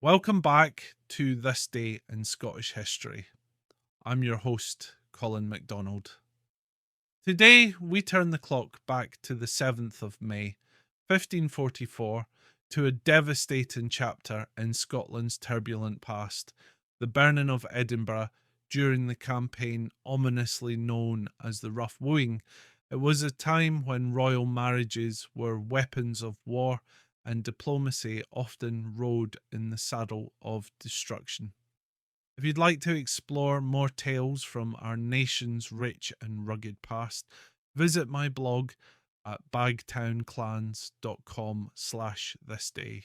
Welcome back to This Day in Scottish History. I'm your host, Colin MacDonald. Today, we turn the clock back to the 7th of May, 1544, to a devastating chapter in Scotland's turbulent past, the Burning of Edinburgh during the campaign ominously known as the Rough Wooing. It was a time when royal marriages were weapons of war and diplomacy often rode in the saddle of destruction. If you'd like to explore more tales from our nation's rich and rugged past, visit my blog at bagtownclans.com/thisday.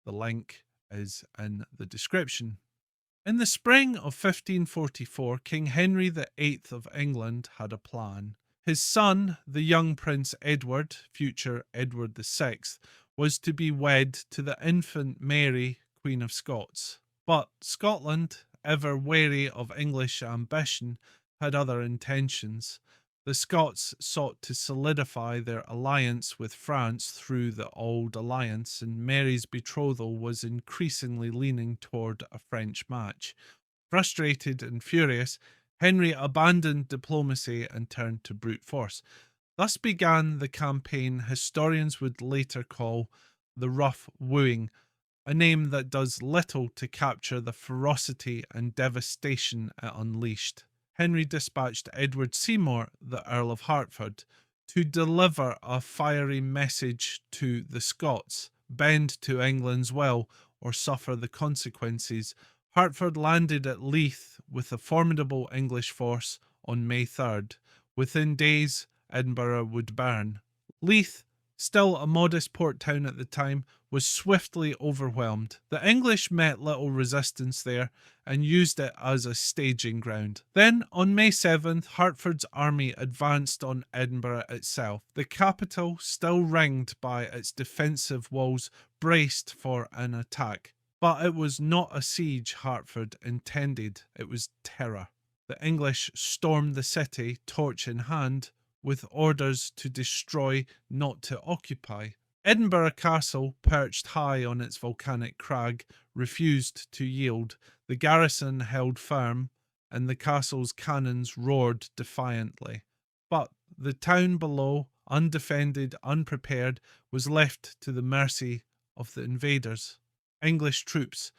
The link is in the description. In the spring of 1544, King Henry VIII of England had a plan. His son, the young Prince Edward, future Edward VI, was to be wed to the infant Mary, Queen of Scots. But Scotland, ever wary of English ambition, had other intentions. The Scots sought to solidify their alliance with France through the Auld Alliance, and Mary's betrothal was increasingly leaning toward a French match. Frustrated and furious, Henry abandoned diplomacy and turned to brute force. Thus began the campaign historians would later call the Rough Wooing, a name that does little to capture the ferocity and devastation it unleashed. Henry dispatched Edward Seymour, the Earl of Hertford, to deliver a fiery message to the Scots: bend to England's will or suffer the consequences. Hertford landed at Leith with a formidable English force on May 3rd. Within days, Edinburgh would burn. Leith, still a modest port town at the time, was swiftly overwhelmed. The English met little resistance there and used it as a staging ground. Then, on May 7th, Hertford's army advanced on Edinburgh itself. The capital, still ringed by its defensive walls, braced for an attack. But it was not a siege Hertford intended, it was terror. The English stormed the city, torch in hand, with orders to destroy, not to occupy. Edinburgh Castle, perched high on its volcanic crag, refused to yield. The garrison held firm, and the castle's cannons roared defiantly. But the town below, undefended, unprepared, was left to the mercy of the invaders. English troops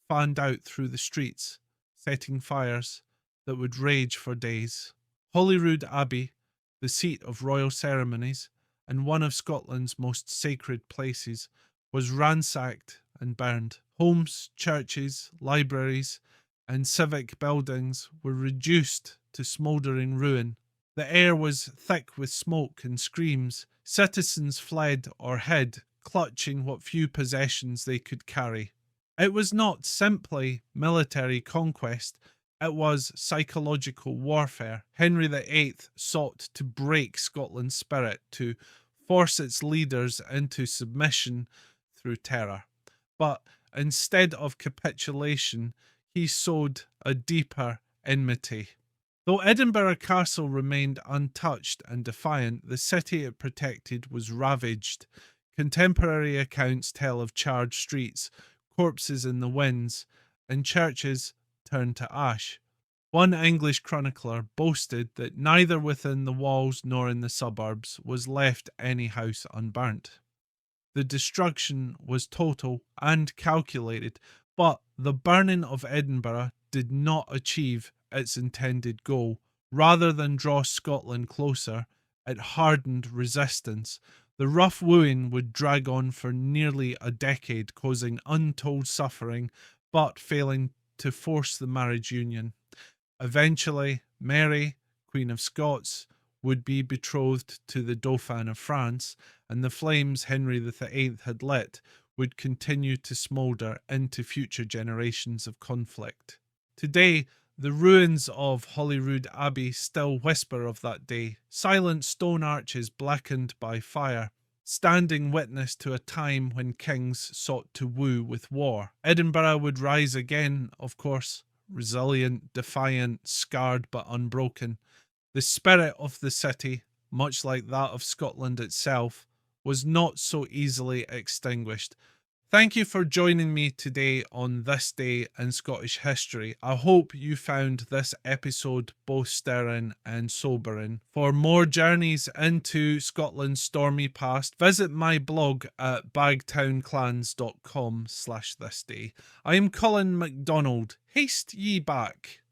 fanned out through the streets, setting fires that would rage for days. Holyrood Abbey, the seat of royal ceremonies and one of Scotland's most sacred places, was ransacked and burned. Homes, churches, libraries, and civic buildings were reduced to smouldering ruin. The air was thick with smoke and screams. Citizens fled or hid, clutching what few possessions they could carry. It was not simply military conquest, it was psychological warfare. Henry VIII sought to break Scotland's spirit, to force its leaders into submission through terror. But instead of capitulation, he sowed a deeper enmity. Though Edinburgh Castle remained untouched and defiant, the city it protected was ravaged. Contemporary accounts tell of charred streets, corpses in the winds, and churches turned to ash. One English chronicler boasted that neither within the walls nor in the suburbs was left any house unburnt. The destruction was total and calculated, but the burning of Edinburgh did not achieve its intended goal. Rather than draw Scotland closer, it hardened resistance. The rough wooing would drag on for nearly a decade, causing untold suffering, but failing to force the marriage union. Eventually, Mary, Queen of Scots, would be betrothed to the Dauphin of France, and the flames Henry VIII had lit would continue to smoulder into future generations of conflict. Today, the ruins of Holyrood Abbey still whisper of that day, silent stone arches blackened by fire, standing witness to a time when kings sought to woo with war. Edinburgh would rise again, of course, resilient, defiant, scarred but unbroken. The spirit of the city, much like that of Scotland itself, was not so easily extinguished. Thank you for joining me today on This Day in Scottish History. I hope you found this episode both stirring and sobering. For more journeys into Scotland's stormy past, visit my blog at bagtownclans.com/thisday. I am Colin MacDonald. Haste ye back.